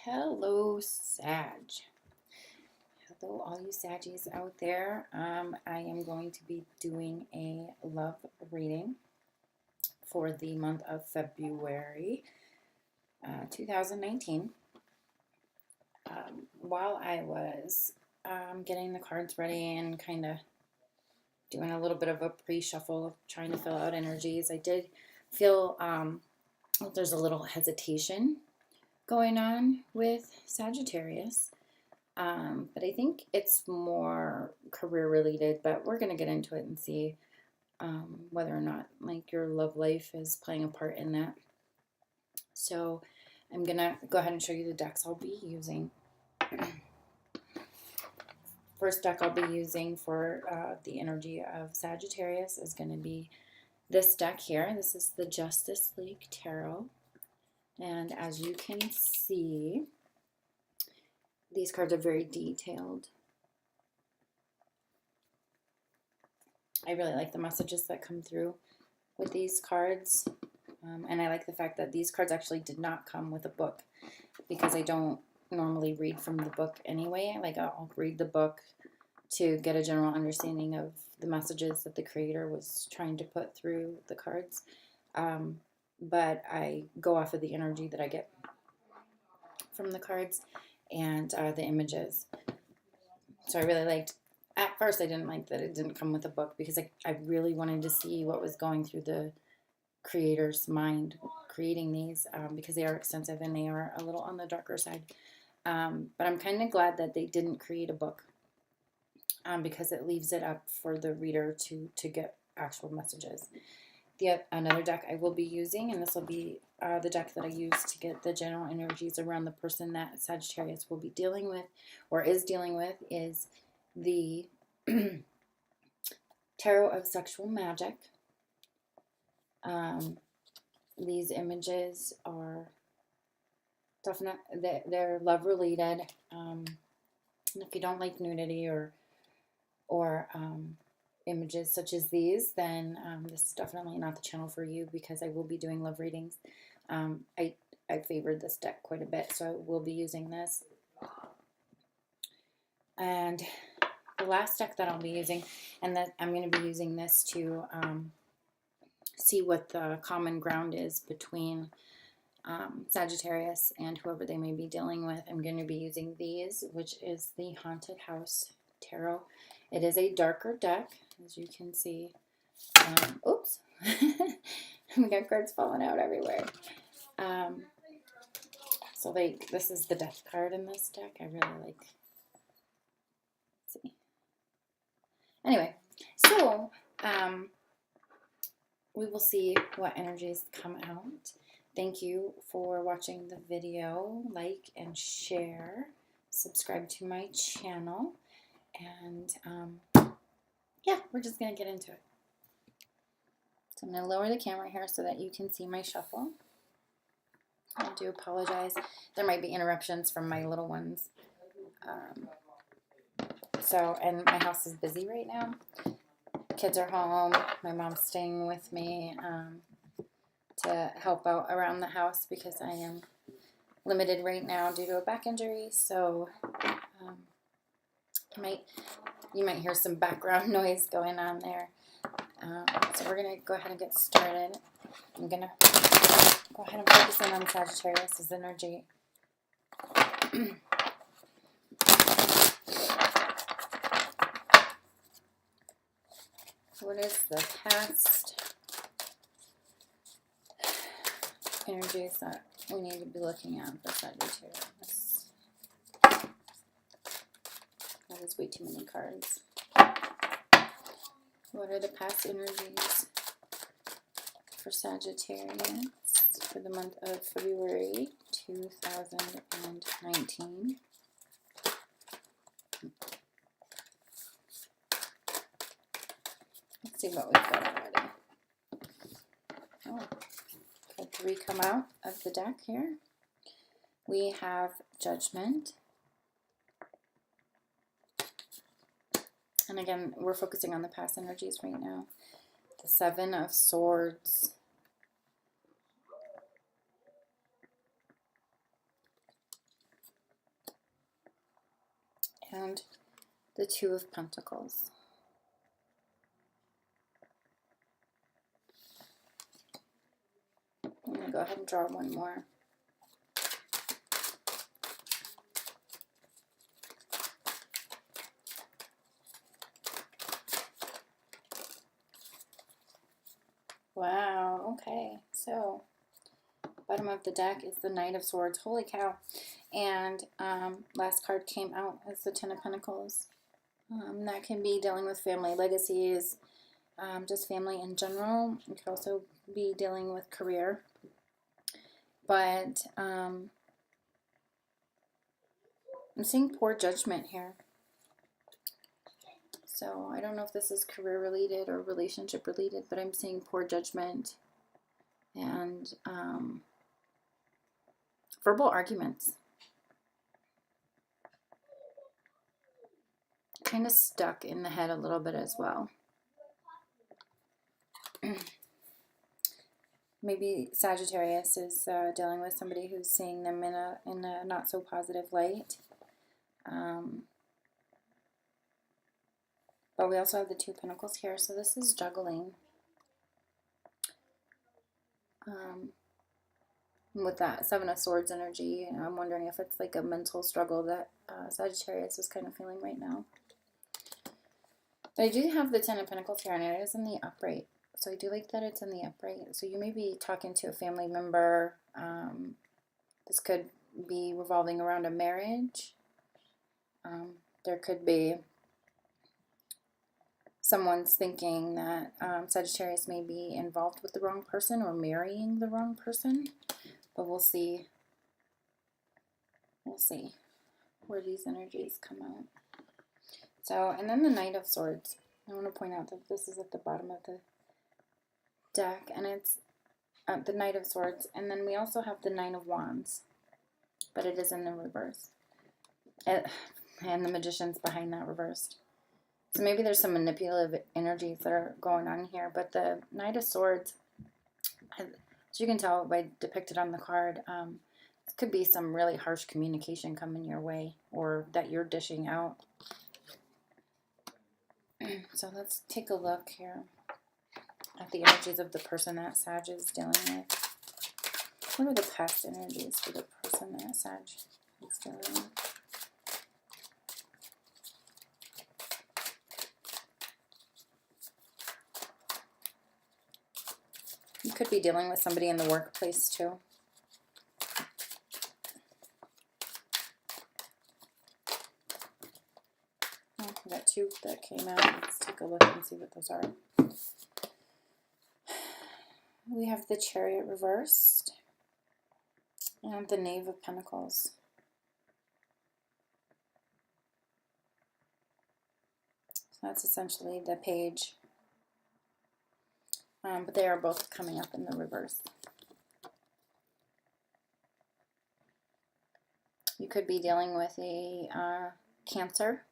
Hello, Sag. Hello, all you Saggies out there. I am going to be doing a love reading for the month of February 2019. While I was getting the cards ready and kind of doing a little bit of a pre-shuffle, trying to fill out energies, I did feel there's a little hesitation going on with Sagittarius. But I think it's more career related, but we're going to get into it and see whether or not like your love life is playing a part in that. So I'm going to go ahead and show you the decks I'll be using. First deck I'll be using for the energy of Sagittarius is going to be this deck here. This is the Justice League Tarot. And as you can see, these cards are very detailed. I really like the messages that come through with these cards. And I like the fact that these cards actually did not come with a book, because I don't normally read from the book anyway. Like, I'll read the book to get a general understanding of the messages that the creator was trying to put through the cards. But I go off of the energy that I get from the cards and the images. So I really liked, at first I didn't like that it didn't come with a book, because I really wanted to see what was going through the creator's mind creating these, because they are extensive and they are a little on the darker side. But I'm kind of glad that they didn't create a book, because it leaves it up for the reader to get actual messages. Another deck I will be using, and this will be the deck that I use to get the general energies around the person that Sagittarius will be dealing with, or is dealing with, is the Tarot of Sexual Magic. These images are definitely, they're love related. And if you don't like nudity or images such as these, then this is definitely not the channel for you, because I will be doing love readings. I favored this deck quite a bit, so I will be using this. And the last deck that I'll be using, and that I'm going to be using this to see what the common ground is between Sagittarius and whoever they may be dealing with. I'm going to be using these, which is the Haunted House Tarot. It is a darker deck, as you can see. Oops. We got cards falling out everywhere. So like, this is the death card in this deck. I really like. Let's see. Anyway, so we will see what energies come out. Thank you for watching the video. Like and share. Subscribe to my channel. And yeah, we're just going to get into it. So I'm going to lower the camera here so that you can see my shuffle. I do apologize. There might be interruptions from my little ones. And my house is busy right now. Kids are home. My mom's staying with me to help out around the house, because I am limited right now due to a back injury. So you might hear some background noise going on there. So we're going to go ahead and get started. I'm going to go ahead and focus in on Sagittarius' energy. What is the past energies that we need to be looking at for Sagittarius? That is way too many cards. What are the past energies for Sagittarius for the month of February 2019? Let's see what we've got already. Oh, had 3 come out of the deck here. We have Judgment. And again, we're focusing on the past energies right now. The 7 of Swords. and the Two of Pentacles. I'm going to go ahead and draw one more. Wow, okay, so bottom of the deck is the Knight of Swords. Holy cow. And last card came out as the Ten of Pentacles. That can be dealing with family legacies, just family in general. It could also be dealing with career. But I'm seeing poor judgment here. So I don't know if this is career related or relationship related, but I'm seeing poor judgment and verbal arguments. Kind of stuck in the head a little bit as well. Maybe Sagittarius is dealing with somebody who's seeing them in a not so positive light. But we also have the Two of Pentacles here, so this is juggling. With that Seven of Swords energy, I'm wondering if it's like a mental struggle that Sagittarius is kind of feeling right now. But I do have the Ten of Pentacles here, and it is in the upright. So I do like that it's in the upright. So you may be talking to a family member. This could be revolving around a marriage. There could be someone's thinking that Sagittarius may be involved with the wrong person or marrying the wrong person. But we'll see. We'll see where these energies come out. So, and then the Knight of Swords. I want to point out that this is at the bottom of the deck, and it's the Knight of Swords. And then we also have the Nine of Wands, but it is in the reverse. And the Magician's behind that reversed. So maybe there's some manipulative energies that are going on here. But the Knight of Swords, as you can tell by depicted on the card, it could be some really harsh communication coming your way or that you're dishing out. So let's take a look here at the energies of the person that Sag is dealing with. What are the past energies for the person that Sag is dealing with? You could be dealing with somebody in the workplace too. Oh, we got two that came out. Let's take a look and see what those are. We have the Chariot reversed and the Knave of Pentacles. So that's essentially the page. But they are both coming up in the reverse. You could be dealing with a Cancer.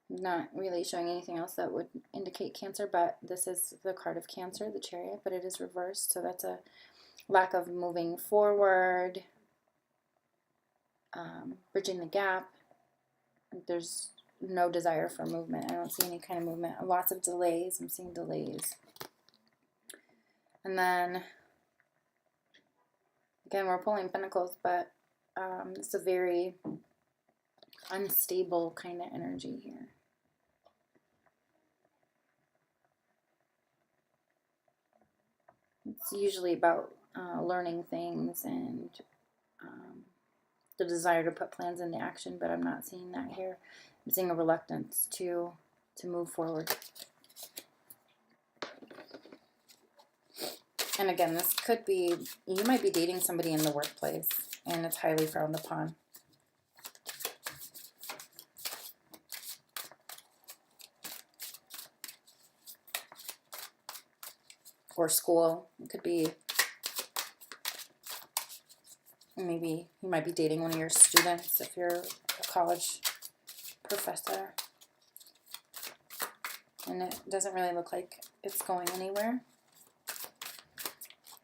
Not really showing anything else that would indicate Cancer, but this is the card of Cancer, the Chariot, but it is reversed. So that's a lack of moving forward, bridging the gap. There's no desire for movement. I don't see any kind of movement. Lots of delays. I'm seeing delays. And then, again, we're pulling Pentacles, but it's a very unstable kind of energy here. It's usually about learning things and the desire to put plans into action, but I'm not seeing that here. I'm seeing a reluctance to move forward. And again, this could be, you might be dating somebody in the workplace, and it's highly frowned upon. Or school. It could be, maybe you might be dating one of your students if you're a college professor. And it doesn't really look like it's going anywhere.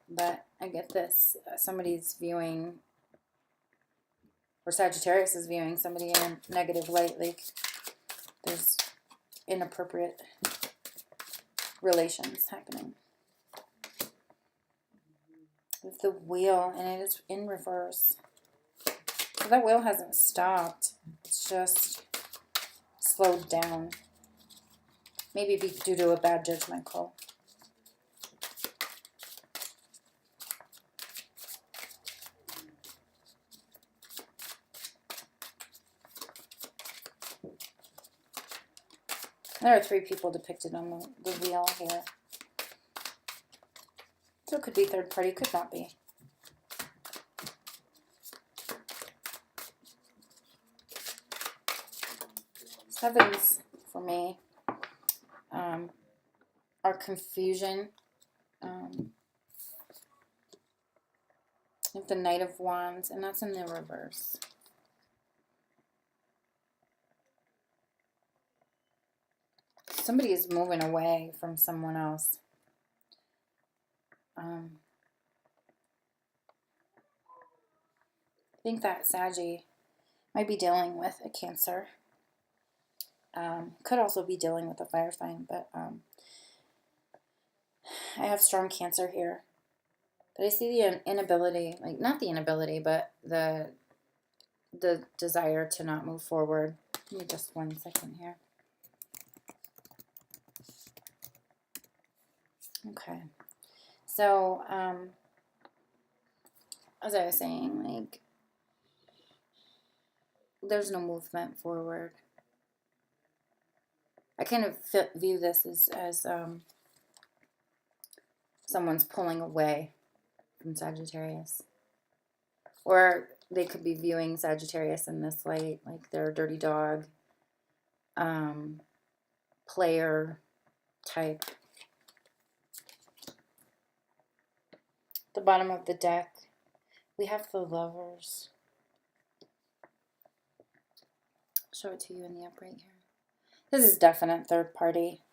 But I get this. Somebody's viewing or Sagittarius is viewing somebody in a negative light, like there's inappropriate relations happening. With the wheel, and it is in reverse. So that wheel hasn't stopped. It's just slowed down. Maybe due to a bad judgment call. There are 3 people depicted on the wheel here. So it could be third party, could not be. Sevens for me are confusion. With the Knight of Wands, and that's in the reverse. Somebody is moving away from someone else. I think that Saggy might be dealing with a Cancer. Could also be dealing with a fire sign, but I have strong Cancer here. But I see the inability, like not the inability, but the desire to not move forward. Give me just 1 second here. Okay. So, as I was saying, like, there's no movement forward. I kind of view this as someone's pulling away from Sagittarius. Or they could be viewing Sagittarius in this light, like they're a dirty dog, player type. The bottom of the deck, we have the Lovers. Show it to you in the upright here. This is definite third party.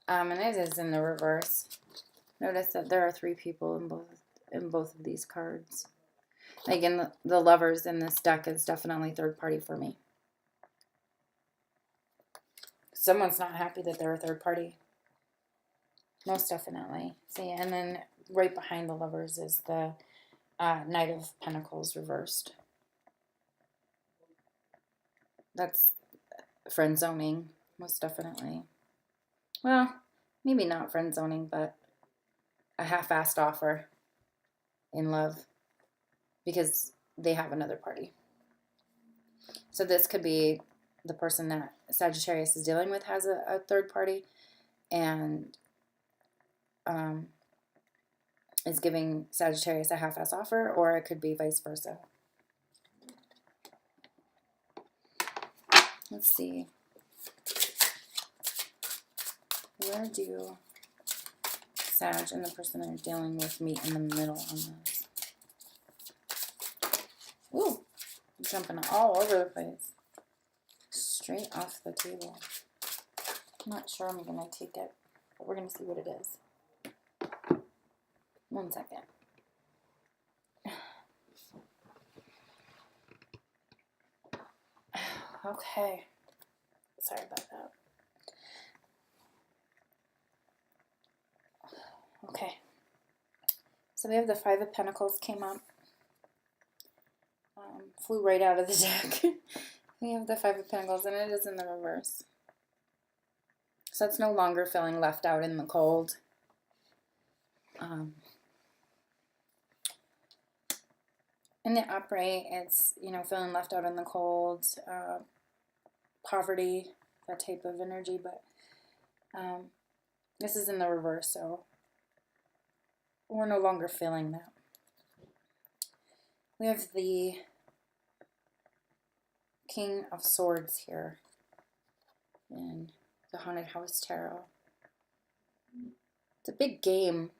And it is in the reverse. Notice that there are 3 people in both of these cards. Again, the Lovers in this deck is definitely third party for me. Someone's not happy that they're a third party. Most definitely. See, and then right behind the Lovers is the Knight of Pentacles reversed. That's friend zoning, most definitely. Well, maybe not friend zoning, but a half-assed offer in love because they have another party. So this could be the person that Sagittarius is dealing with has a third party and is giving Sagittarius a half-ass offer, or it could be vice versa. Let's see. Where do Sag and the person they're dealing with meet in the middle on this? Ooh, I'm jumping all over the place. Straight off the table. I'm not sure I'm going to take it, but we're going to see what it is. 1 second. Okay. Sorry about that. Okay. So we have the 5 of Pentacles came up. Flew right out of the deck. We have the 5 of Pentacles, and it is in the reverse. So it's no longer feeling left out in the cold. In the upright, it's, feeling left out in the cold, poverty, that type of energy, but this is in the reverse, so we're no longer feeling that. We have the King of Swords here in the Haunted House Tarot. It's a big game,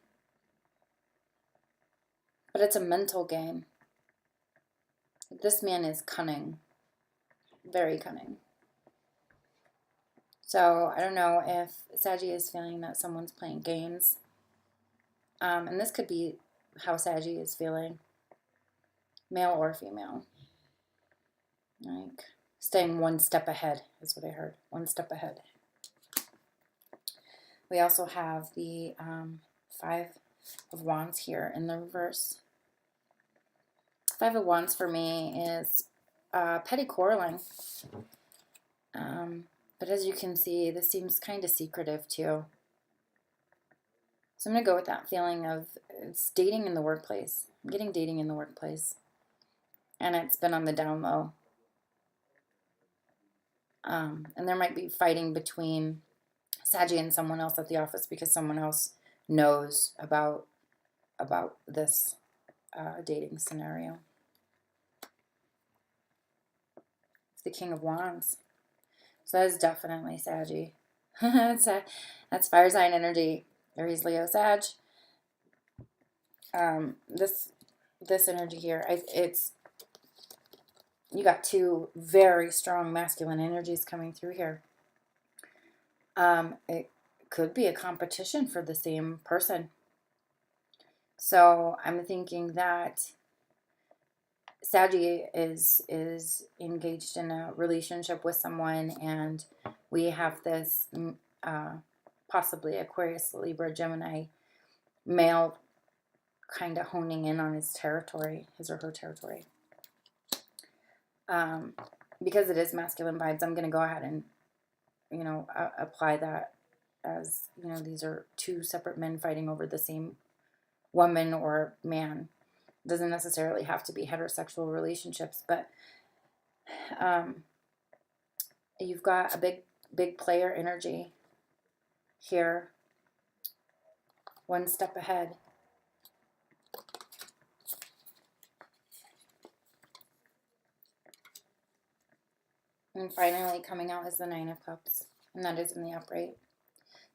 but it's a mental game. This man is cunning, very cunning. So I don't know if Saggy is feeling that someone's playing games. And this could be how Saggy is feeling. male or female. Like staying one step ahead is what I heard. One step ahead. We also have the Five of Wands here in the reverse. Five of Wands for me is petty quarreling. But as you can see, this seems kind of secretive too. So I'm going to go with that feeling of it's dating in the workplace. I'm getting dating in the workplace. And it's been on the down low. And there might be fighting between Saggy and someone else at the office because someone else knows about this dating scenario. It's the King of Wands. So that is definitely Saggy. That's fire sign energy. Aries, Leo, Sag. This energy here, it's you got two very strong masculine energies coming through here. It could be a competition for the same person. So I'm thinking that Saggy is engaged in a relationship with someone, and we have this possibly Aquarius, Libra, Gemini male kind of honing in on his territory, his or her territory. Because it is masculine vibes, I'm going to go ahead and, apply that as, these are two separate men fighting over the same woman or man. It doesn't necessarily have to be heterosexual relationships, but you've got a big player energy here. One step ahead. And finally coming out is the Nine of Cups, and that is in the upright.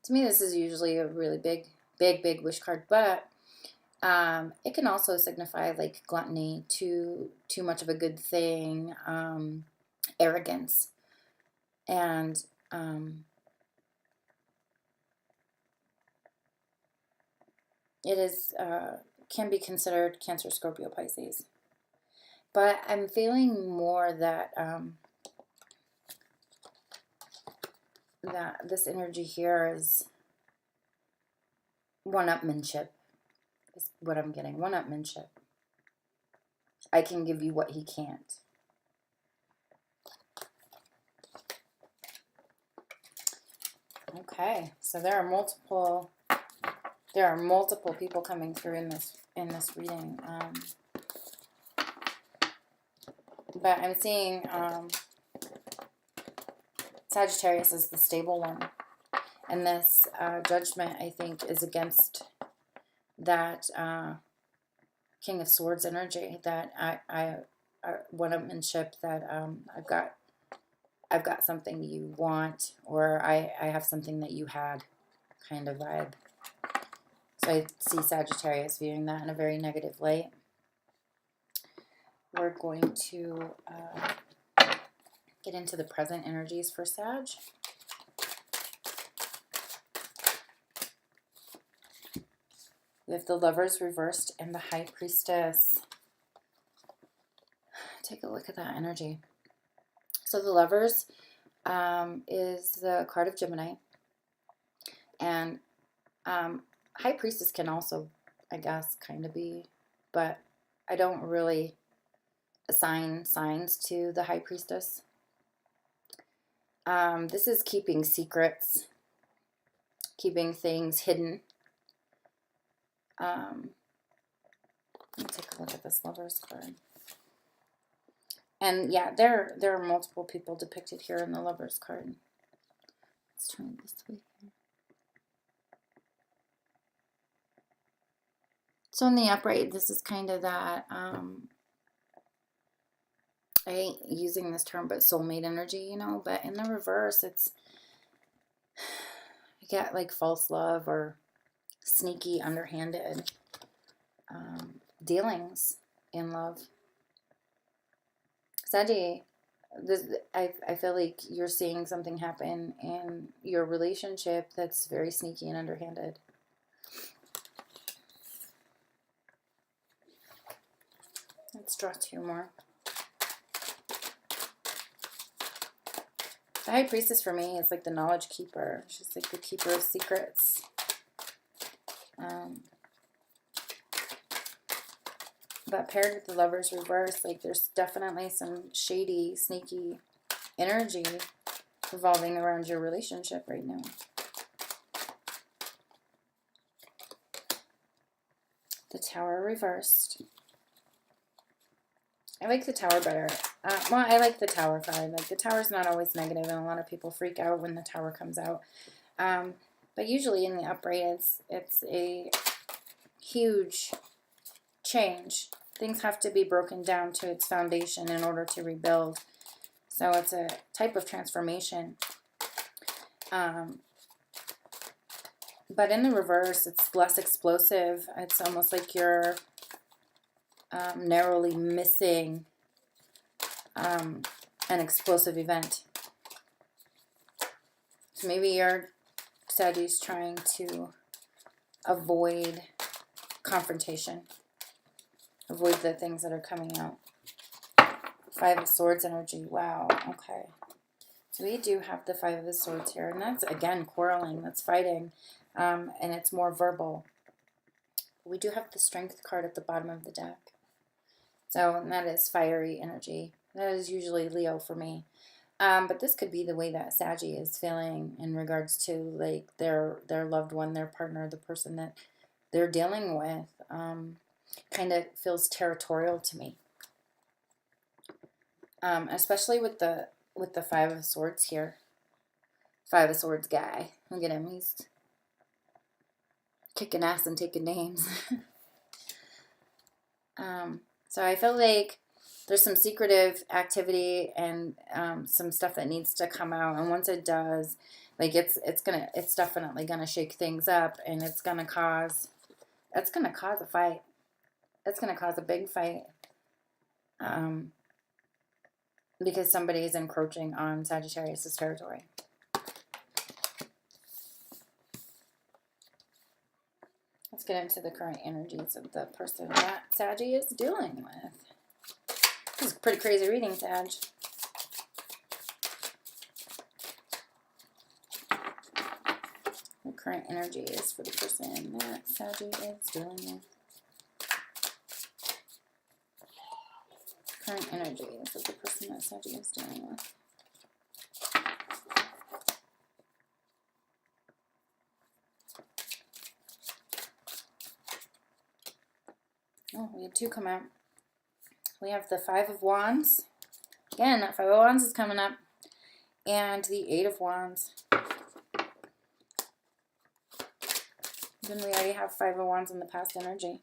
To me, this is usually a really big wish card, but it can also signify like gluttony, too much of a good thing, arrogance, and it is can be considered Cancer, Scorpio, Pisces. But I'm feeling more that that this energy here is one-upmanship, is what I'm getting. One-upmanship. I can give you what he can't. Okay, so there are multiple people coming through in this reading. But I'm seeing Sagittarius is the stable one. And this judgment, I think, is against that King of Swords energy, that I one-upmanship, that I've got something you want, or I have something that you had kind of vibe. So I see Sagittarius viewing that in a very negative light. We're going to get into the present energies for Sag. We have the Lovers reversed and the High Priestess. Take a look at that energy. So the Lovers is the card of Gemini. And High Priestess can also, I guess, kind of be, but I don't really assign signs to the High Priestess. This is keeping secrets, keeping things hidden. Let me take a look at this Lovers card. And yeah, there are multiple people depicted here in the Lovers card. Let's turn it this way here. So in the upright, this is kind of that, I ain't using this term, but soulmate energy, but in the reverse, it's, you get like false love or sneaky, underhanded dealings in love. Saggy, I feel like you're seeing something happen in your relationship that's very sneaky and underhanded. Let's draw two more. The High Priestess for me is like the knowledge keeper. She's like the keeper of secrets. But paired with the Lover's reverse, like there's definitely some shady, sneaky energy revolving around your relationship right now. The Tower reversed. I like the Tower better. Well, I like the Tower card. Like, the Tower's not always negative, and a lot of people freak out when the Tower comes out. But usually in the upright, it's a huge change. Things have to be broken down to its foundation in order to rebuild. So it's a type of transformation. But in the reverse, it's less explosive. It's almost like you're narrowly missing an explosive event. So maybe your Sagittarius trying to avoid confrontation. Avoid the things that are coming out. Five of Swords energy. Wow. Okay. So we do have the Five of Swords here. And that's, again, quarreling. That's fighting. And it's more verbal. We do have the Strength card at the bottom of the deck. So that is fiery energy. That is usually Leo for me. But this could be the way that Saggy is feeling in regards to like their loved one, their partner, the person that they're dealing with. Kind of feels territorial to me. Especially with the Five of Swords here. Five of Swords guy. Look at him. He's kicking ass and taking names. So I feel like there's some secretive activity and some stuff that needs to come out. And once it does, like it's definitely gonna shake things up, and it's gonna cause a fight. It's gonna cause a big fight. Because somebody is encroaching on Sagittarius' territory. Let's get into the current energies of the person that Saggy is dealing with. This is a pretty crazy reading, Sag. The current energy is for the person that Saggy is dealing with. Current energy is of the person that Saggy is dealing with. Oh, we had two come out. We have the Five of Wands. Again, that Five of Wands is coming up. And the Eight of Wands. Then we already have Five of Wands in the past energy.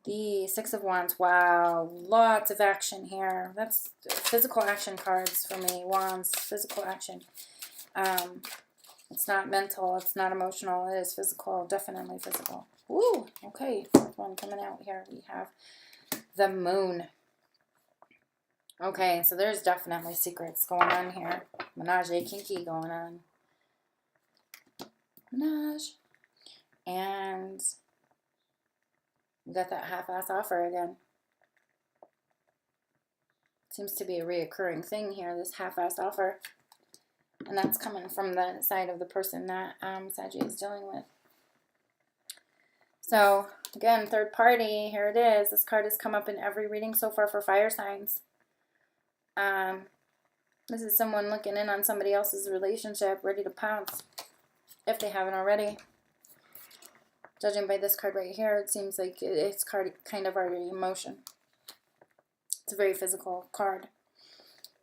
The Six of Wands. Wow, lots of action here. That's physical action cards for me. Wands, physical action. It's not mental. It's not emotional. It is physical. Definitely physical. Woo, okay. Fourth one coming out here. We have the Moon. Okay, so there's definitely secrets going on here. Menage kinky going on. Menage. And we got that half-ass offer again. Seems to be a reoccurring thing here, this half-ass offer. And that's coming from the side of the person that Saggy is dealing with. So, again, third party, here it is. This card has come up in every reading so far for fire signs. This is someone looking in on somebody else's relationship, ready to pounce, if they haven't already. Judging by this card right here, it seems like it's kind of already in motion. It's a very physical card.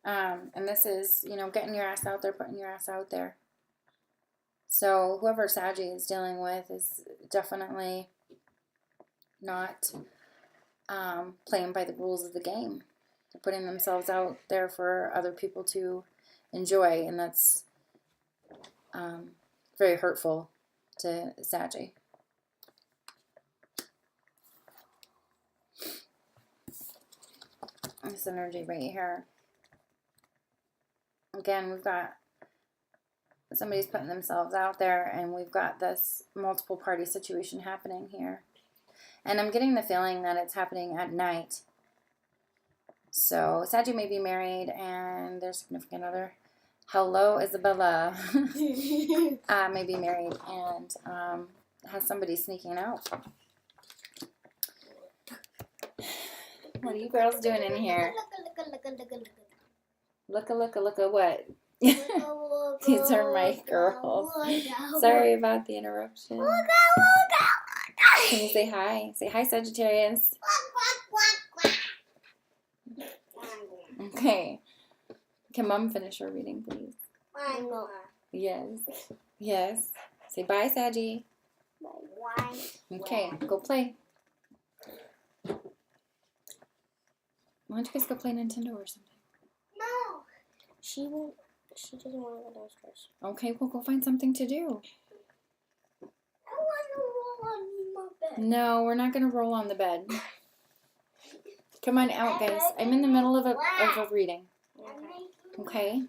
And this is, you know, getting your ass out there, putting your ass out there. So whoever Saggy is dealing with is definitely not playing by the rules of the game. They're putting themselves out there for other people to enjoy, and that's very hurtful to Saggy. This energy right here. Again, we've got somebody's putting themselves out there, and we've got this multiple party situation happening here. And I'm getting the feeling that it's happening at night. So Sag may be married and their significant other. Hello, Isabella. May be married and has somebody sneaking out. What are you girls doing in here? Look what? These are my girls. Sorry about the interruption. Can you say hi? Say hi, Sagittarius. Okay. Can Mom finish her reading, please? Yes. Yes. Say bye, Saggy. Bye. Okay, go play. Why don't you guys go play Nintendo or something? No. She won't. She doesn't want to go downstairs. Okay, we'll go find something to do. I want to roll on my bed. No, we're not going to roll on the bed. Come on out, guys. I'm in the middle of a reading. Okay?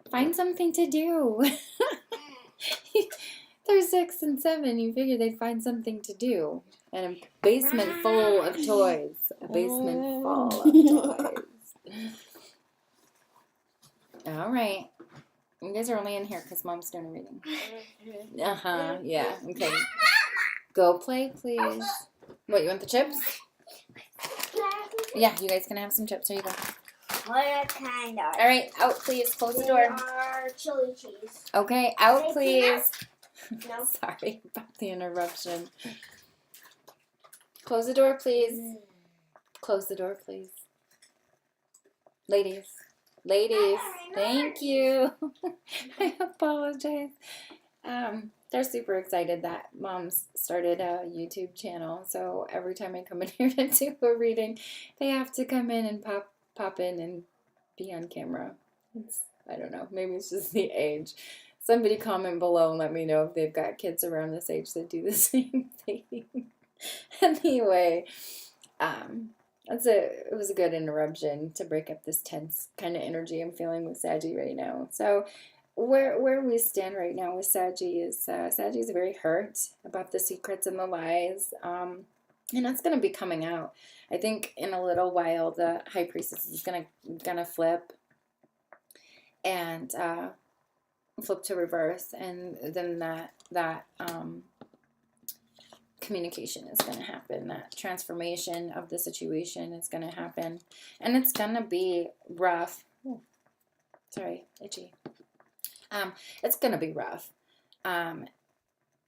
Find something to do. They're 6 and 7. You figure they'd find something to do. And a basement full of toys. A basement full of toys. All right. You guys are only in here because Mom's doing a reading. Uh-huh. Yeah. Okay. Go play, please. What, you want the chips? Yeah, you guys can have some chips. Here you go. What kind of? All right. Out, please. Close the door. Are chili cheese. Okay. Out, please. No. Sorry about the interruption. Close the door, please. Close the door, please. Ladies. Ladies. Thank you. I apologize. They're super excited that Mom's started a YouTube channel. So every time I come in here to do a reading, they have to come in and pop in and be on camera. I don't know. Maybe it's just the age. Somebody comment below and let me know if they've got kids around this age that do the same thing. Anyway, it was a good interruption to break up this tense kind of energy I'm feeling with Saggy right now. So where we stand right now with Saggy is Saggy's very hurt about the secrets and the lies. And that's going to be coming out. I think in a little while the High Priestess is gonna flip and flip to reverse, and then that communication is going to happen. That transformation of the situation is going to happen, and it's going to be rough. Ooh, sorry, itchy. It's going to be rough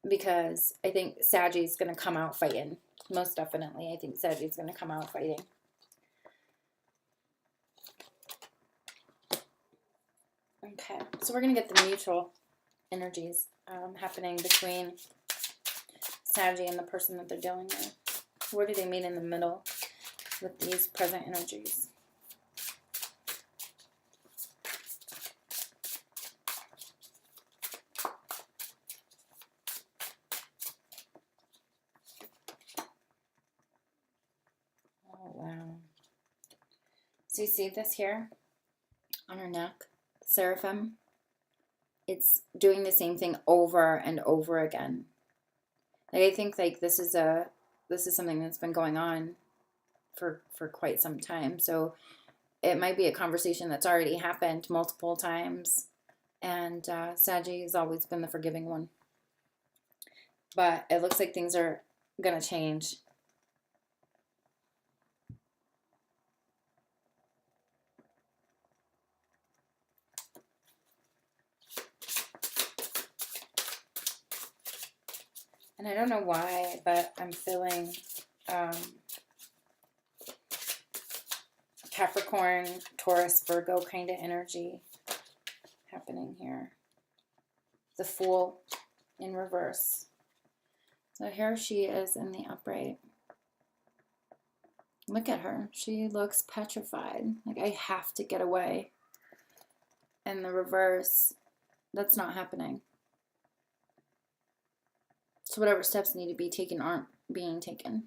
because I think Saggy's going to come out fighting. Most definitely, I think Saggy's going to come out fighting. Okay, so we're going to get the mutual energies happening between Saggy and the person that they're dealing with. Where do they meet in the middle with these present energies? Oh, wow. So you see this here on her neck? Seraphim. It's doing the same thing over and over again. Like, I think like this is something that's been going on for quite some time. So it might be a conversation that's already happened multiple times, and Saggy has always been the forgiving one. But it looks like things are gonna change. And I don't know why, but I'm feeling Capricorn, Taurus, Virgo kind of energy happening here. The Fool in reverse. So here she is in the upright. Look at her. She looks petrified. Like, I have to get away. And the reverse, that's not happening. So whatever steps need to be taken aren't being taken.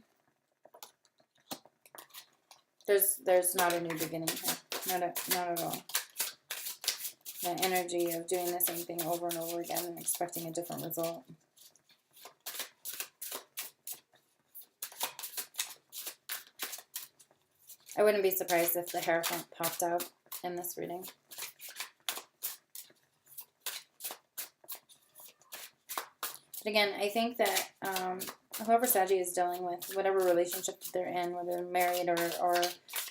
There's not a new beginning here. Not at all. The energy of doing the same thing over and over again and expecting a different result. I wouldn't be surprised if the Hierophant popped out in this reading. But again, I think that whoever Saggy is dealing with, whatever relationship that they're in, whether they're married or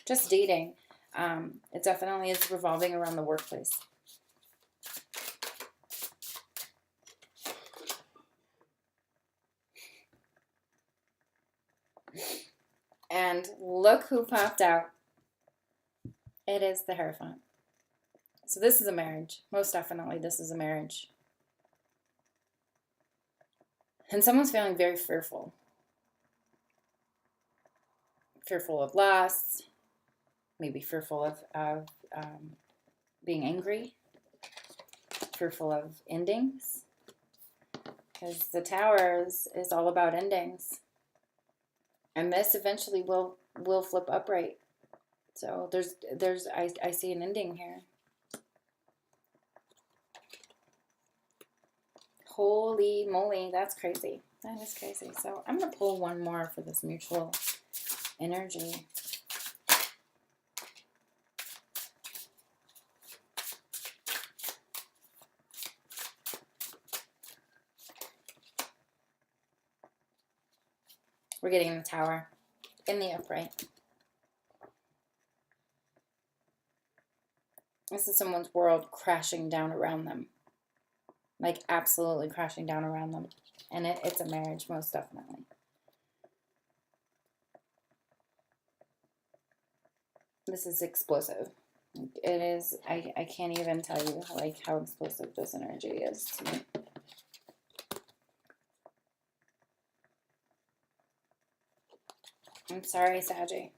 just dating, it definitely is revolving around the workplace. And look who popped out. It is the Hierophant. So this is a marriage. Most definitely this is a marriage. And someone's feeling very fearful. Fearful of loss. Maybe fearful of being angry. Fearful of endings. Because the Tower is all about endings. And this eventually will flip upright. So I see an ending here. Holy moly, that's crazy. That is crazy. So I'm going to pull one more for this mutual energy. We're getting the Tower in the upright. This is someone's world crashing down around them. Like, absolutely crashing down around them. And it's a marriage, most definitely. This is explosive. It is, I can't even tell you, like, how explosive this energy is to me. I'm sorry, Saggy.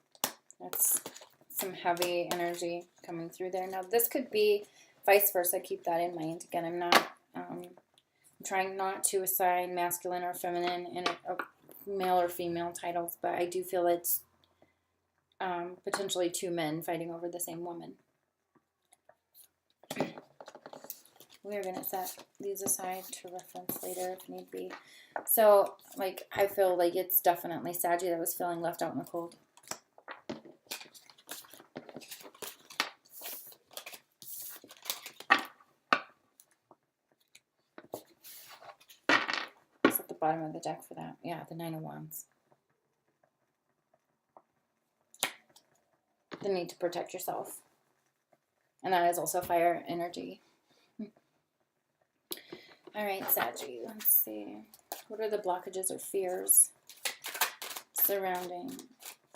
That's some heavy energy coming through there. Now, this could be vice versa. Keep that in mind. Again, I'm trying not to assign masculine or feminine in male or female titles, but I do feel it's potentially two men fighting over the same woman. We are going to set these aside to reference later if need be. So, like, I feel like it's definitely Saggy that was feeling left out in the cold. It's at the bottom of the deck for that. Yeah, the Nine of Wands. The need to protect yourself. And that is also fire energy. All right, Saggy, let's see. What are the blockages or fears surrounding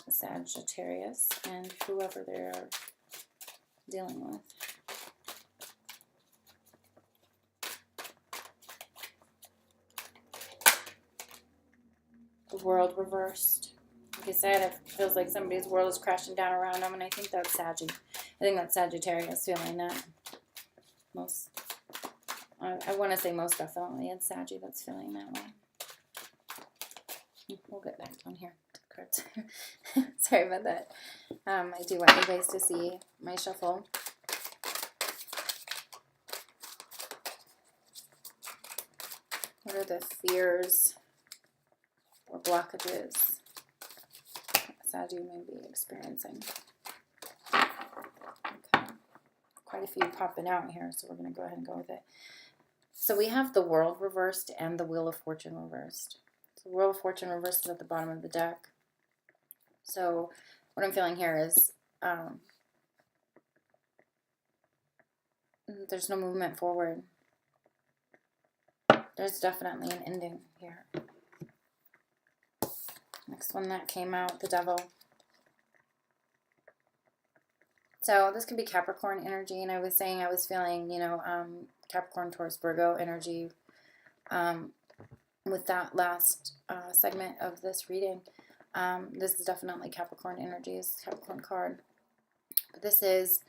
Sagittarius and whoever they're dealing with? The World reversed. Like I said, it feels like somebody's world is crashing down around them, and I think that's Saggy. I think that's Sagittarius feeling that. I want to say most definitely it's Saggy that's feeling that way. We'll get back on here. Cards. Sorry about that. I do want you guys to see my shuffle. What are the fears or blockages Saggy may be experiencing? Okay. Quite a few popping out here, so we're going to go ahead and go with it. So we have the World reversed and the Wheel of Fortune reversed. So the Wheel of Fortune reversed is at the bottom of the deck. So what I'm feeling here is there's no movement forward. There's definitely an ending here. Next one that came out, the Devil. So this could be Capricorn energy, and I was saying I was feeling, Capricorn, Taurus, Virgo energy with that last segment of this reading. This is definitely Capricorn energy, it's Capricorn card. But this is,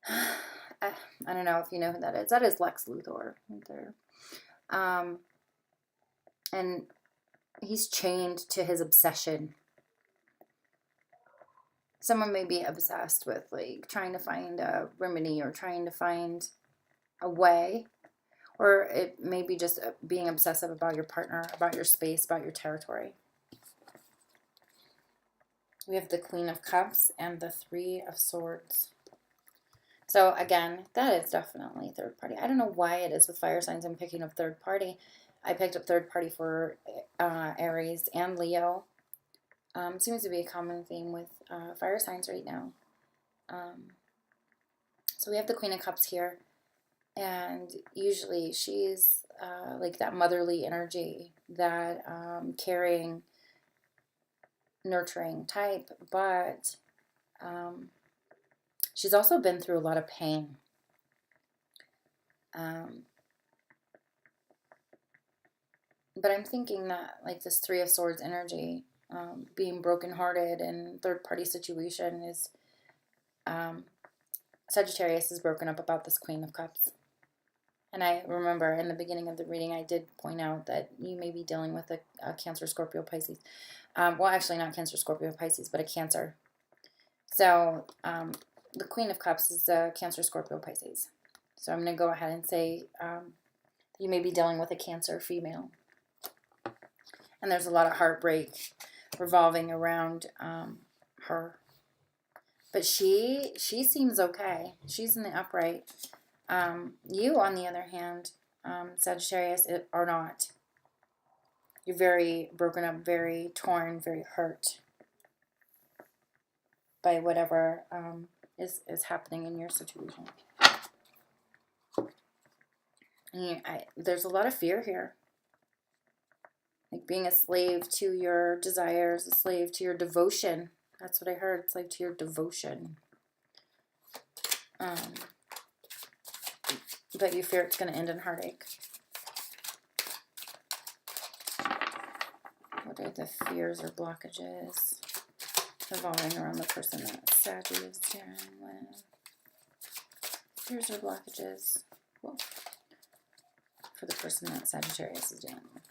I don't know if you know who that is. That is Lex Luthor right there. And he's chained to his obsession. Someone may be obsessed with, like, trying to find a remedy or trying to find a way. Or it may be just being obsessive about your partner, about your space, about your territory. We have the Queen of Cups and the Three of Swords. So again, that is definitely third party. I don't know why it is with fire signs I'm picking up third party. I picked up third party for Aries and Leo. Seems to be a common theme with fire signs right now. So we have the Queen of Cups here. And usually she's like that motherly energy, that caring, nurturing type. But she's also been through a lot of pain. But I'm thinking that like this Three of Swords energy, being brokenhearted in third-party situation is Sagittarius is broken up about this Queen of Cups. And I remember in the beginning of the reading, I did point out that you may be dealing with a Cancer, Scorpio, Pisces. Well, actually not Cancer, Scorpio, Pisces, but a Cancer. So the Queen of Cups is a Cancer, Scorpio, Pisces. So I'm going to go ahead and say you may be dealing with a Cancer female. And there's a lot of heartbreak revolving around her. But she seems okay. She's in the upright. You, on the other hand, Sagittarius, are not. You're very broken up, very torn, very hurt by whatever is happening in your situation. And there's a lot of fear here. Like being a slave to your desires, a slave to your devotion. That's what I heard. It's like to your devotion. But you fear it's going to end in heartache. What are the fears or blockages revolving around the person that Saggy is dealing with? Fears or blockages for the person that Sagittarius is dealing with.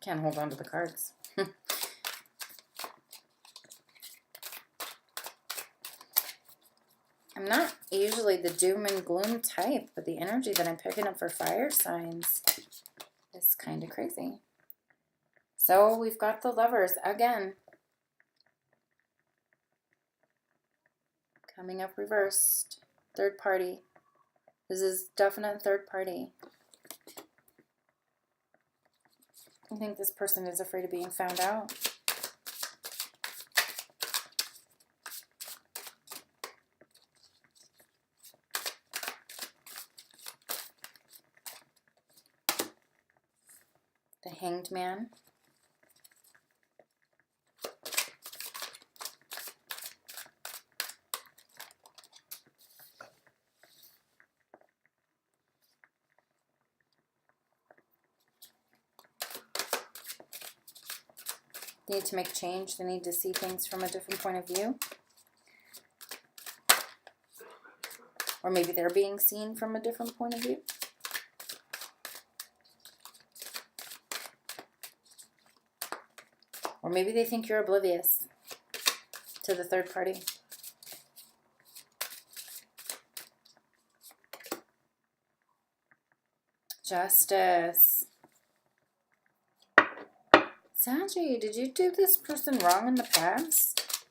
Can't hold on to the cards. I'm not usually the doom and gloom type, but the energy that I'm picking up for fire signs is kind of crazy. So we've got the Lovers again. Coming up reversed. Third party. This is definite third party. I think this person is afraid of being found out. The Hanged Man. They need to make change. They need to see things from a different point of view. Or maybe they're being seen from a different point of view. Or maybe they think you're oblivious to the third party. Justice. Saggy, did you do this person wrong in the past?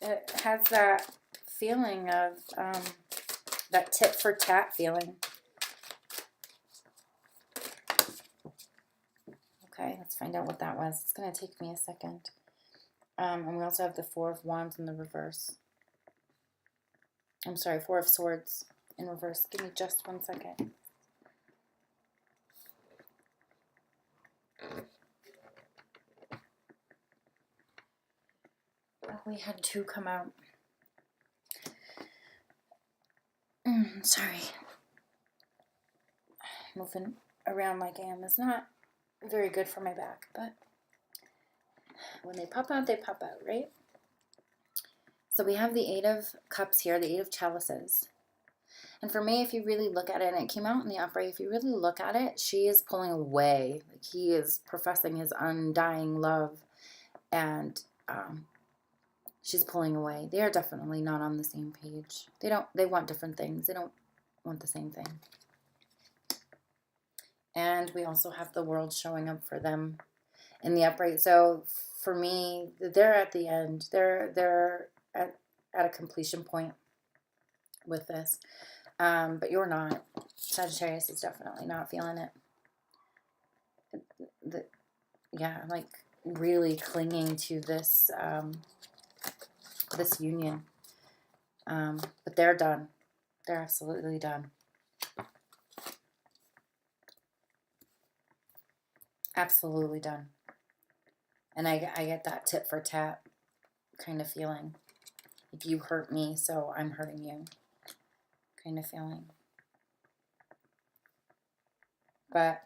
It has that feeling of, that tit for tat feeling. Okay, let's find out what that was. It's going to take me a second. And we also have the Four of Wands in the reverse. I'm sorry, Four of Swords in reverse. Give me just 1 second. Oh, we had two come out. Sorry. Moving around like I am is not very good for my back, but when they pop out, right? So we have the Eight of Cups here, the Eight of Chalices. And for me, if you really look at it, and it came out in the upright, if you really look at it, she is pulling away. Like he is professing his undying love, and she's pulling away. They are definitely not on the same page. They want different things. They don't want the same thing. And we also have the world showing up for them in the upright. So for me, they're at the end. They're at a completion point with this. But you're not. Sagittarius is definitely not feeling it. Yeah, like really clinging to this this union. But they're done. They're absolutely done. Absolutely done. And I get that tit for tat kind of feeling. Like you hurt me, so I'm hurting you kind of feeling. But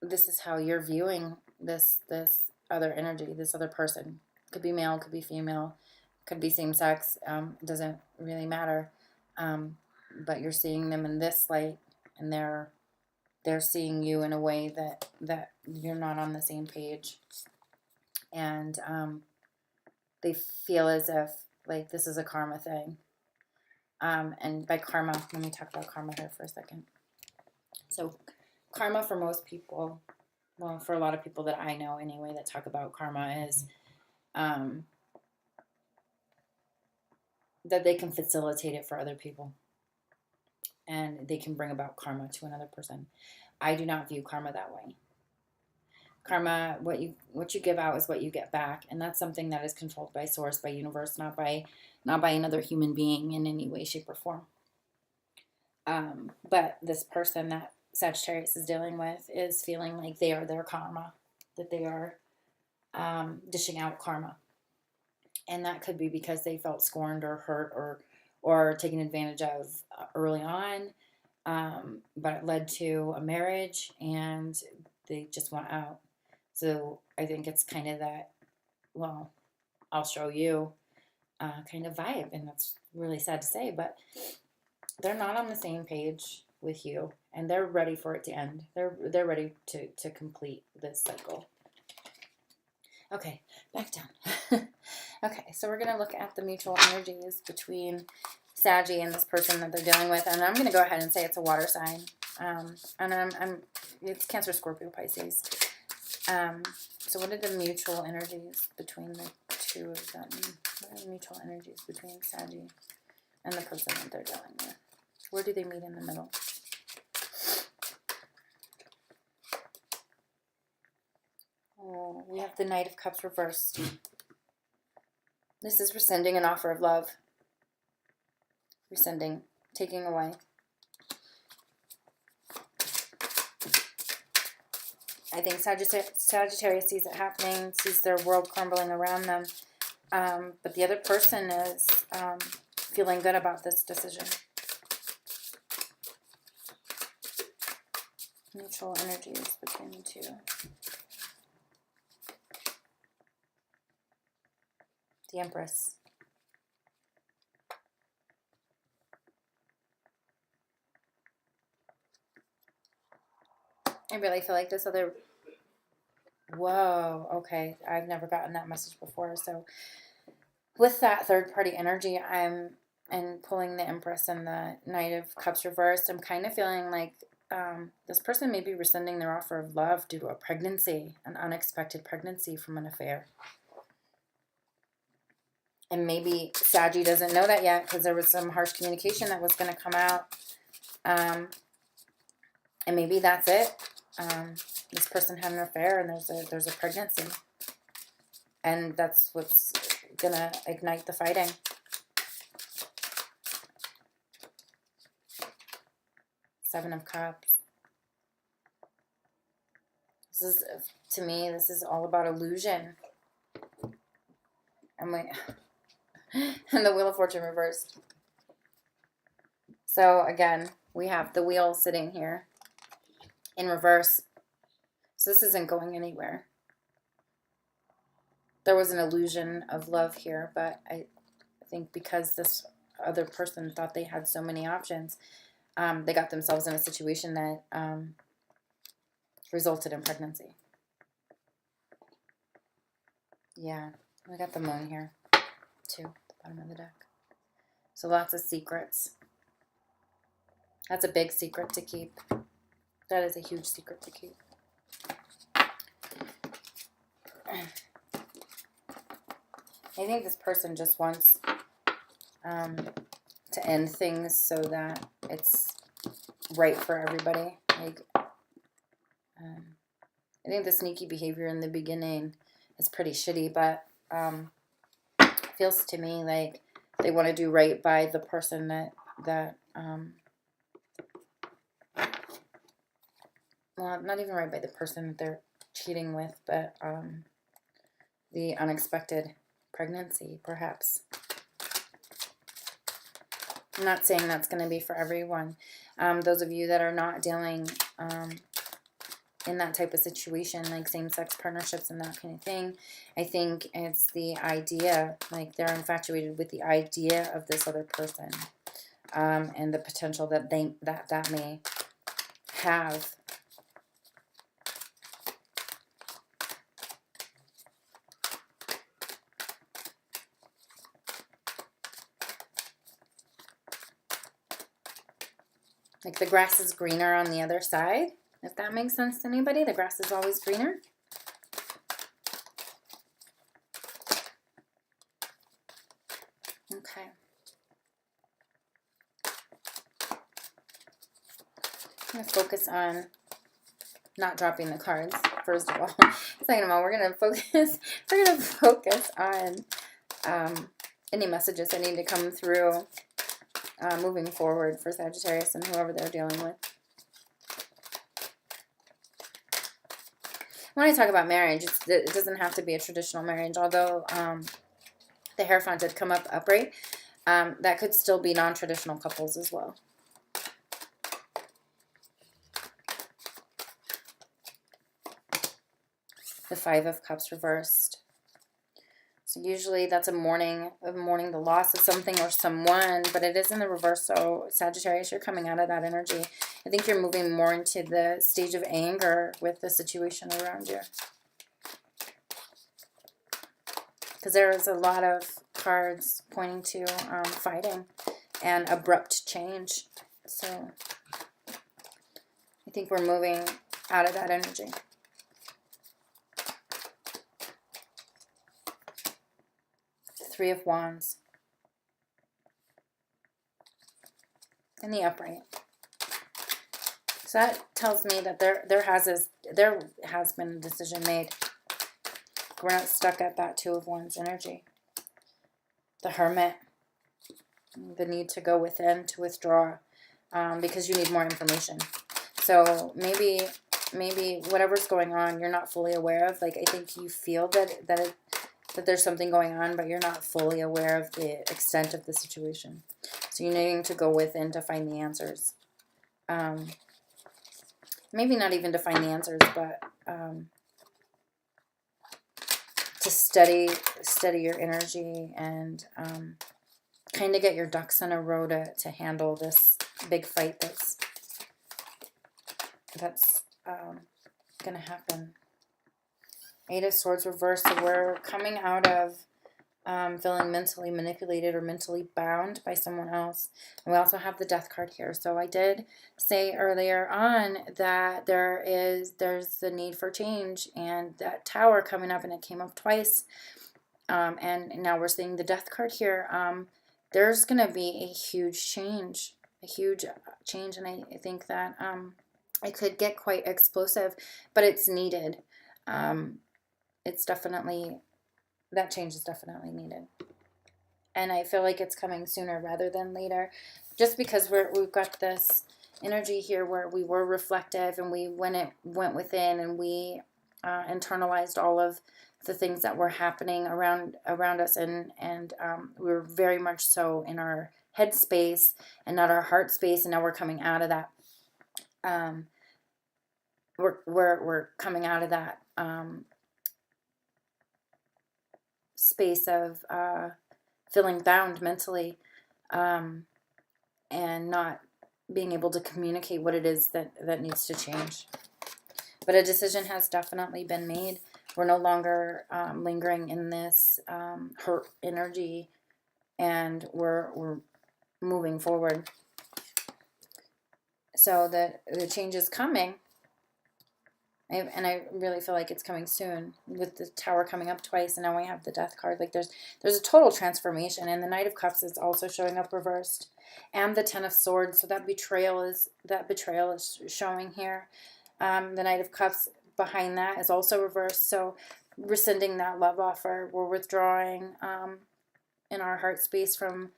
this is how you're viewing this other energy, this other person. Could be male, could be female, could be same sex. It doesn't really matter. But you're seeing them in this light, and they're seeing you in a way that you're not on the same page, and they feel as if like this is a karma thing. And by karma, let me talk about karma here for a second. So karma for most people, well, for a lot of people that I know anyway that talk about karma is that they can facilitate it for other people, and they can bring about karma to another person. I do not view karma that way. Karma, what you give out is what you get back, and that's something that is controlled by source, by universe, not by another human being in any way, shape, or form. But this person that Sagittarius is dealing with is feeling like they are their karma, that they are dishing out karma, and that could be because they felt scorned or hurt or taken advantage of early on, but it led to a marriage, and they just want out. So I think it's kind of that, well, I'll show you kind of vibe. And that's really sad to say, but they're not on the same page with you, and they're ready for it to end. They're ready to complete this cycle. Okay, back down. Okay, so we're going to look at the mutual energies between Saggy and this person that they're dealing with. And I'm going to go ahead and say it's a water sign. And it's Cancer, Scorpio, Pisces. So what are the mutual energies between the two of them? What are the mutual energies between Saggy and the person that they're dealing with? Where do they meet in the middle? Oh, we have the Knight of Cups reversed. This is rescinding an offer of love. Rescinding, taking away. I think Sagittarius sees it happening, sees their world crumbling around them. But the other person is feeling good about this decision. Mutual energies between the two. The Empress. I really feel like this other... Whoa, okay. I've never gotten that message before. So with that third-party energy, and pulling the Empress and the Knight of Cups reversed, I'm kind of feeling like this person may be rescinding their offer of love due to a pregnancy, an unexpected pregnancy from an affair. And maybe Saggy doesn't know that yet because there was some harsh communication that was going to come out. And maybe that's it. This person had an affair and there's a pregnancy. And that's what's going to ignite the fighting. Seven of Cups. This is, to me, this is all about illusion. And the Wheel of Fortune reversed. So again, we have the wheel sitting here in reverse. So this isn't going anywhere. There was an illusion of love here, but I think because this other person thought they had so many options, they got themselves in a situation that resulted in pregnancy. Yeah, we got the Moon here, too, at the bottom of the deck. So lots of secrets. That's a big secret to keep. That is a huge secret to keep. I think this person just wants to end things so that it's right for everybody. Like, I think the sneaky behavior in the beginning is pretty shitty, but it feels to me like they want to do right by the person that well, not even right by the person that they're cheating with, but the unexpected pregnancy, perhaps. I'm not saying that's going to be for everyone. Those of you that are not dealing in that type of situation, like same-sex partnerships and that kind of thing, I think it's the idea, like they're infatuated with the idea of this other person, and the potential that that may have. Like the grass is greener on the other side, if that makes sense to anybody. The grass is always greener. Okay. I'm going to focus on not dropping the cards, first of all. Second of all, we're going to focus on any messages that need to come through moving forward for Sagittarius and whoever they're dealing with. When I talk about marriage, it doesn't have to be a traditional marriage, although the Hierophant did come up upright. That could still be non-traditional couples as well. The Five of Cups reversed. So usually that's a mourning the loss of something or someone, but it is in the reverse. So Sagittarius, you're coming out of that energy. I think you're moving more into the stage of anger with the situation around you. Because there is a lot of cards pointing to fighting and abrupt change. So I think we're moving out of that energy. Three of Wands. And the upright. So that tells me that there has been a decision made. We're not stuck at that Two of Wands energy. The Hermit. The need to go within, to withdraw, because you need more information. So maybe whatever's going on, you're not fully aware of. Like, I think you feel that there's something going on, but you're not fully aware of the extent of the situation. So you're needing to go within to find the answers. Maybe not even to find the answers, but to steady your energy and kind of get your ducks in a row to handle this big fight that's going to happen. Eight of Swords reversed, so we're coming out of feeling mentally manipulated or mentally bound by someone else. And we also have the Death card here. So I did say earlier on that there's the need for change, and that Tower coming up, and it came up twice. And now we're seeing the Death card here. There's going to be a huge change, and I think that it could get quite explosive, but it's needed. It's definitely, that change is definitely needed. And I feel like it's coming sooner rather than later, just because we've got this energy here where we were reflective, and we went within, and we internalized all of the things that were happening around us, and we were very much so in our head space and not our heart space, and now we're coming out of that. We're coming out of that space of feeling bound mentally, and not being able to communicate what it is that needs to change. But a decision has definitely been made. We're no longer lingering in this hurt energy, and we're moving forward. So that the change is coming. And I really feel like it's coming soon with the Tower coming up twice, and now we have the Death card. Like there's a total transformation, and the Knight of Cups is also showing up reversed, and the Ten of Swords. So that betrayal is showing here. The Knight of Cups behind that is also reversed. So rescinding that love offer, we're withdrawing in our heart space from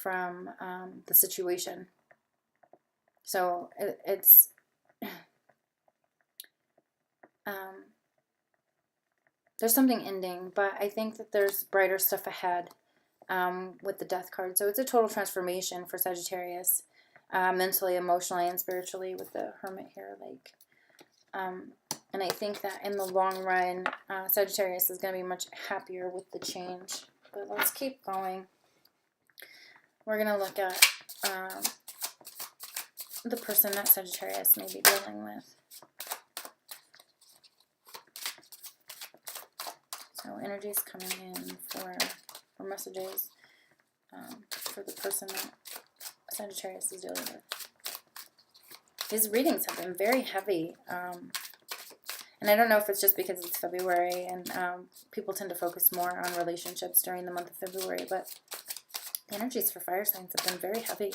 the situation. So it's. There's something ending, but I think that there's brighter stuff ahead with the Death card. So it's a total transformation for Sagittarius, mentally, emotionally, and spiritually with the Hermit here. And I think that in the long run, Sagittarius is going to be much happier with the change. But let's keep going. We're going to look at the person that Sagittarius may be dealing with. So energy is coming in for messages for the person that Sagittarius is dealing with. His readings have been very heavy. And I don't know if it's just because it's February and people tend to focus more on relationships during the month of February, but the energies for fire signs have been very heavy.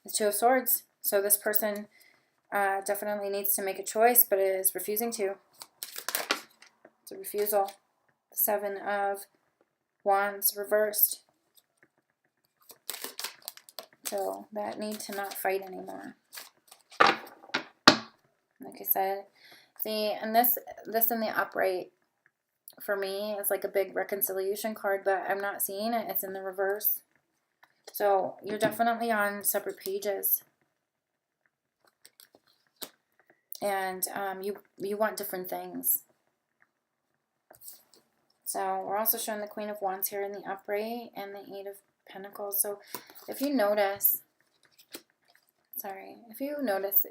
The Two of Swords. So this person definitely needs to make a choice, but is refusing to. It's a refusal. The Seven of Wands reversed. So that need to not fight anymore. Like I said, see, and this in the upright for me is like a big reconciliation card, but I'm not seeing it. It's in the reverse. So you're definitely on separate pages. And you want different things. So we're also showing the Queen of Wands here in the upright and the Eight of Pentacles. So if you notice,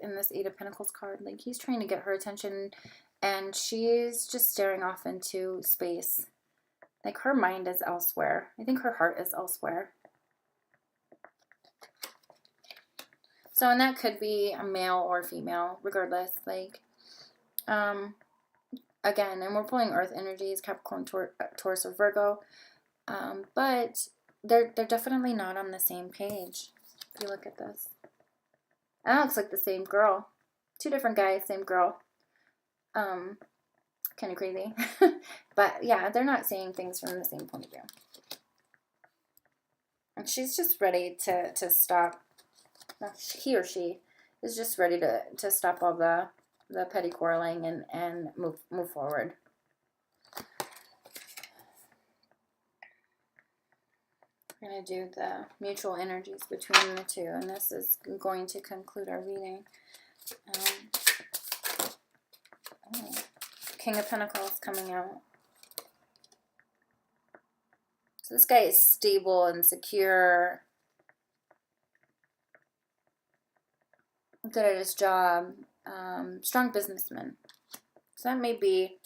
in this Eight of Pentacles card, like he's trying to get her attention and she's just staring off into space. Like her mind is elsewhere. I think her heart is elsewhere. So, and that could be a male or female, regardless. Like, again, and we're pulling Earth energies, Capricorn, Taurus, or Virgo. But they're definitely not on the same page. If you look at this, that looks like the same girl. Two different guys, same girl. Kind of crazy. But yeah, they're not saying things from the same point of view. And she's just ready to stop. He or she is just ready to stop all the petty quarreling and move forward. We're going to do the mutual energies between the two, and this is going to conclude our reading. King of Pentacles coming out. So this guy is stable and secure. Good at his job, strong businessman. So that may be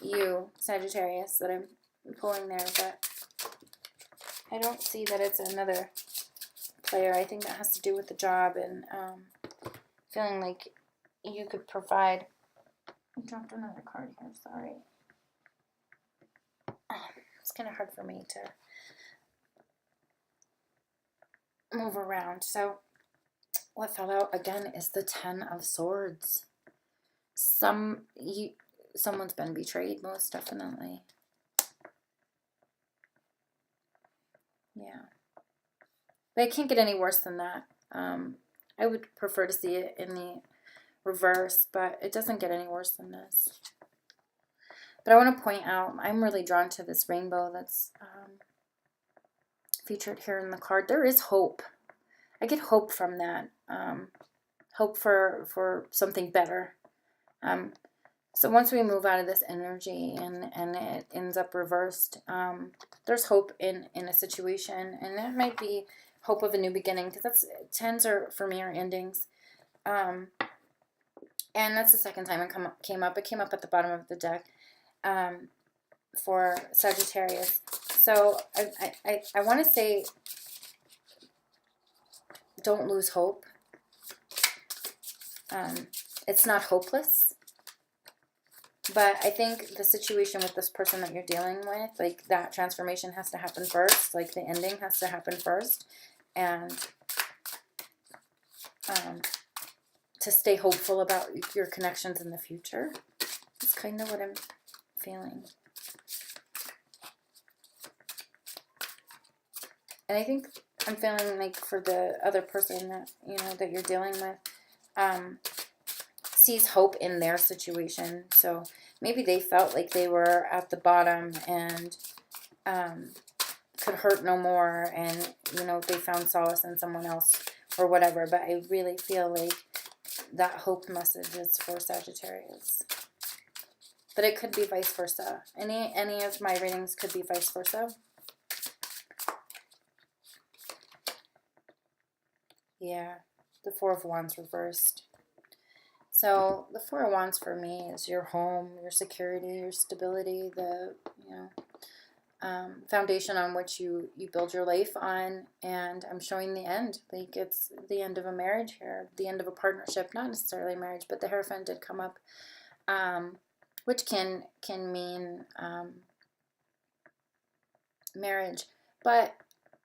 you, Sagittarius, that I'm pulling there, but I don't see that it's another player. I think that has to do with the job and feeling like you could provide. I dropped another card here, sorry. It's kind of hard for me to move around. So what fell out again is the Ten of Swords. Someone's been betrayed, most definitely. Yeah. But it can't get any worse than that. I would prefer to see it in the reverse, but it doesn't get any worse than this. But I want to point out, I'm really drawn to this rainbow that's featured here in the card. There is hope. I get hope from that. Hope for something better. So once we move out of this energy and it ends up reversed, there's hope in a situation, and that might be hope of a new beginning, because that's tens are for me are endings, and that's the second time it came up. It came up at the bottom of the deck for Sagittarius. So I want to say don't lose hope. It's not hopeless. But I think the situation with this person that you're dealing with, like that transformation has to happen first. Like the ending has to happen first. And to stay hopeful about your connections in the future. It's kind of what I'm feeling. And I think I'm feeling like for the other person that, you know, that you're dealing with, sees hope in their situation. So maybe they felt like they were at the bottom and could hurt no more, and, you know, they found solace in someone else or whatever. But I really feel like that hope message is for Sagittarius. But it could be vice versa. Any of my readings could be vice versa. Yeah, the Four of Wands reversed. So the Four of Wands for me is your home, your security, your stability, the, you know, foundation on which you build your life on. And I'm showing the end. Like it's the end of a marriage here, the end of a partnership, not necessarily marriage, but the Hierophant did come up, which can mean marriage, but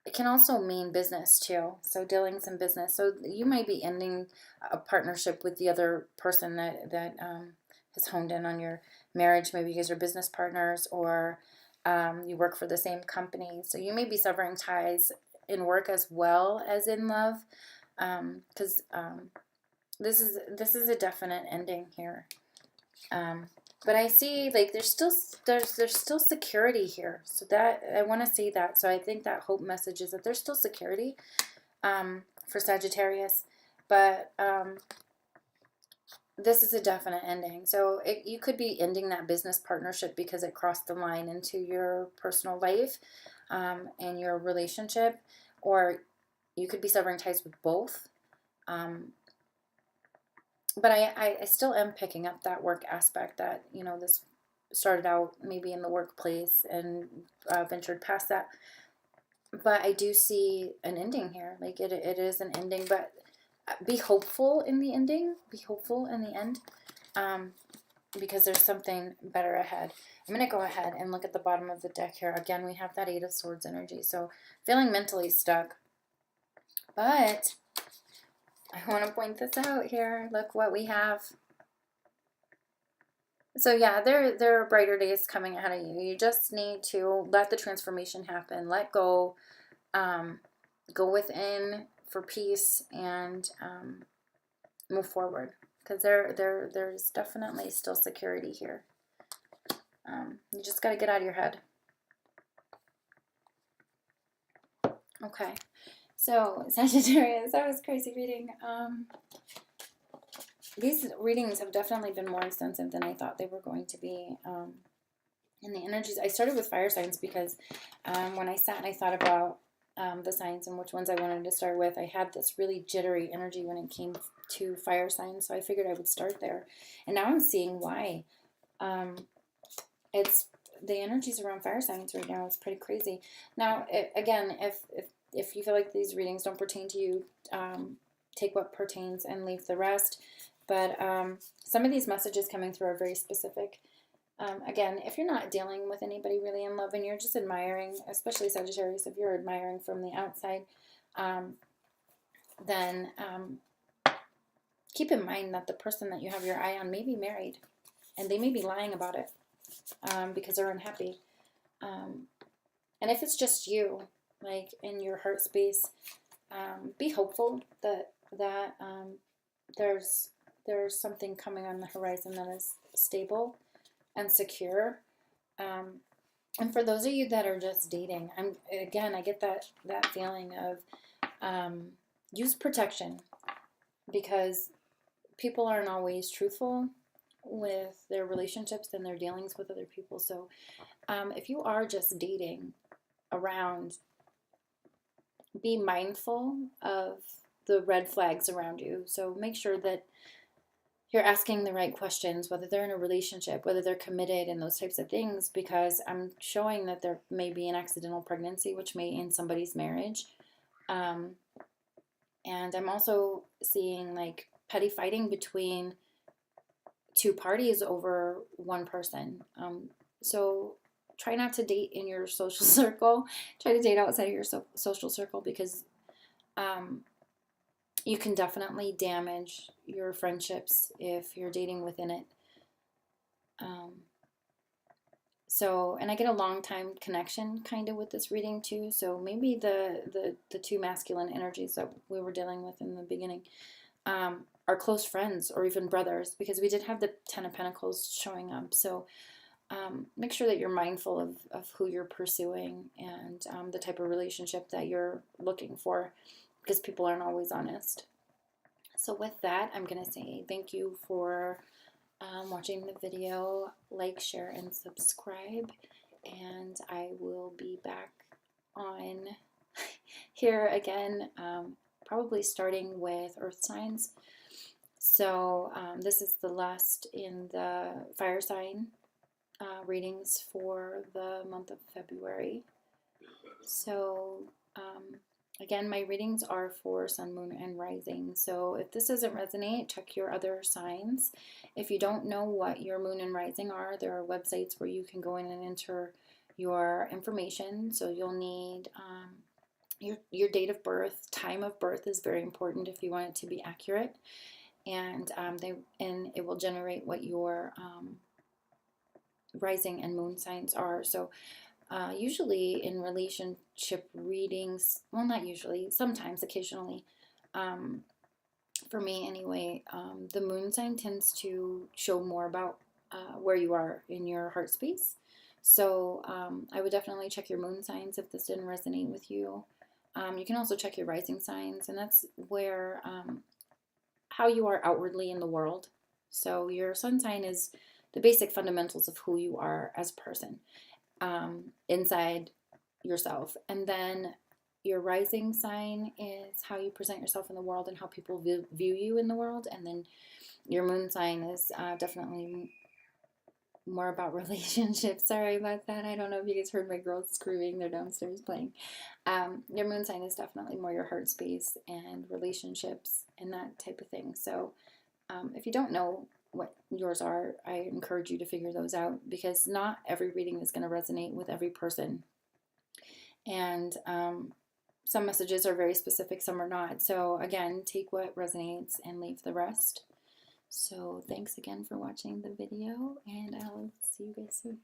it can also mean business too. So dealings in business. So you might be ending a partnership with the other person that has honed in on your marriage. Maybe you guys are business partners, or you work for the same company. So you may be severing ties in work as well as in love, because this is a definite ending here. But I see like there's still security here. So that I want to say that. So I think that hope message is that there's still security for Sagittarius, but this is a definite ending. So you could be ending that business partnership because it crossed the line into your personal life and your relationship, or you could be severing ties with both. But I still am picking up that work aspect that, you know, this started out maybe in the workplace and ventured past that. But I do see an ending here. Like it is an ending, but be hopeful in the ending. Be hopeful in the end, because there's something better ahead. I'm going to go ahead and look at the bottom of the deck here. Again, we have that Eight of Swords energy. So feeling mentally stuck. But I want to point this out here. Look what we have. So yeah, there are brighter days coming ahead of you. You just need to let the transformation happen. Let go. Go within for peace and move forward. Because there's definitely still security here. You just got to get out of your head. Okay. So, Sagittarius, that was crazy reading. These readings have definitely been more extensive than I thought they were going to be. And the energies, I started with fire signs because when I sat and I thought about the signs and which ones I wanted to start with, I had this really jittery energy when it came to fire signs, so I figured I would start there. And now I'm seeing why. It's the energies around fire signs right now is pretty crazy. Now, again, if you feel like these readings don't pertain to you, take what pertains and leave the rest. But some of these messages coming through are very specific. Again, if you're not dealing with anybody really in love and you're just admiring, especially Sagittarius, if you're admiring from the outside, then keep in mind that the person that you have your eye on may be married, and they may be lying about it because they're unhappy. And if it's just you, like in your heart space, be hopeful that there's something coming on the horizon that is stable and secure. And for those of you that are just dating, I get that feeling of use protection, because people aren't always truthful with their relationships and their dealings with other people. So if you are just dating around, be mindful of the red flags around you. So make sure that you're asking the right questions, whether they're in a relationship, whether they're committed, and those types of things, because I'm showing that there may be an accidental pregnancy, which may end somebody's marriage. And I'm also seeing like petty fighting between two parties over one person. So try not to date in your social circle. Try to date outside of your social circle, because you can definitely damage your friendships if you're dating within it. And I get a long time connection kind of with this reading too. So maybe the two masculine energies that we were dealing with in the beginning are close friends or even brothers, because we did have the Ten of Pentacles showing up. So make sure that you're mindful of who you're pursuing and the type of relationship that you're looking for, because people aren't always honest. So with that, I'm going to say thank you for watching the video. Like, share, and subscribe. And I will be back on here again, probably starting with earth signs. So this is the last in the fire sign readings for the month of February. So again, my readings are for sun, moon, and rising. So if this doesn't resonate, check your other signs. If you don't know what your moon and rising are, there are websites where you can go in and enter your information. So you'll need your date of birth. Time of birth is very important if you want it to be accurate. And it will generate what your rising and moon signs are. So usually in relationship readings, well, not usually, sometimes, occasionally, for me anyway, the moon sign tends to show more about where you are in your heart space. So I would definitely check your moon signs if this didn't resonate with you. You can also check your rising signs, and that's where how you are outwardly in the world. So your sun sign is the basic fundamentals of who you are as a person. Inside yourself, and then your rising sign is how you present yourself in the world and how people view you in the world, and then your moon sign is definitely more about relationships. Sorry about that. I don't know if you guys heard my girls screaming. They're downstairs playing. Your moon sign is definitely more your heart space and relationships and that type of thing. So if you don't know what yours are, I encourage you to figure those out, because not every reading is going to resonate with every person. And some messages are very specific, some are not. So again, take what resonates and leave the rest. So thanks again for watching the video, and I'll see you guys soon.